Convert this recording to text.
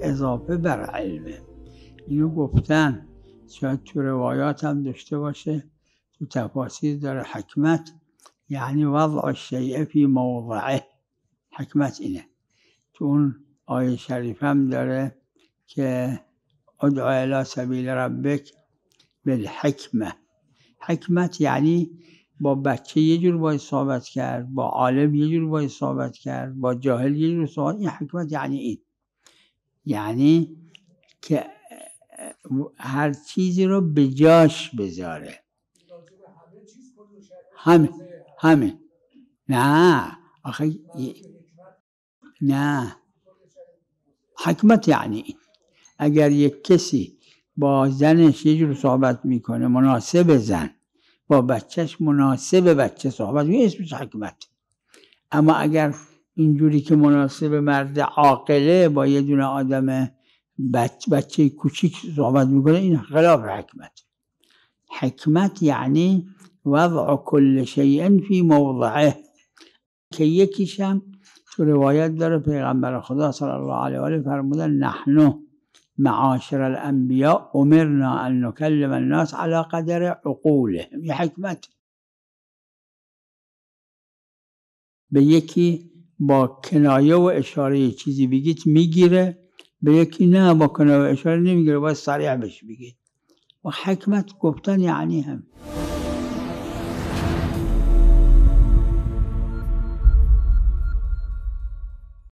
اضافه بر علمه. اینو گفتن، شاید تو روایات هم داشته باشه، تو تفاسیر داره. حکمت یعنی وضع الشیء فی موضعه. حکمت اینه. تو اون آیه شریف هم داره که ادع الی سبیل ربک بالحکمه. حکمت یعنی با بچه یه جور باید صحبت کرد، با عالم یه جور باید صحبت کرد، با جاهل یه جور صحبت. این حکمت یعنی این، یعنی که هر چیزی رو به جاش بذاره. همه نه آخه نه، حکمت یعنی این. اگر یک کسی با زنش یه جور صحبت میکنه مناسب زن، با بچهش مناسب بچه صحبت میکنه، اسمش حکمت. اما اگر اینجوری که مناسب مرد عاقله با یه دونه آدم بچه کوچیک صحبت میکنه، این خلاف حکمت. حکمت یعنی وضع کل شیء فی موضعه. که یکیش هم تو روایت داره پیغمبر خدا صلی الله علیه و آله فرمودن نحن معاشر الانبیاء امرنا ان نکلم الناس علی قدر عقولهم. یه حکمت. به یکی با کنایه و اشاره چیزی بگید میگیره، به یکی نه، با کنایه و اشاره نمیگیره، باید صریح بهش بگید. و حکمت گفتن یعنی هم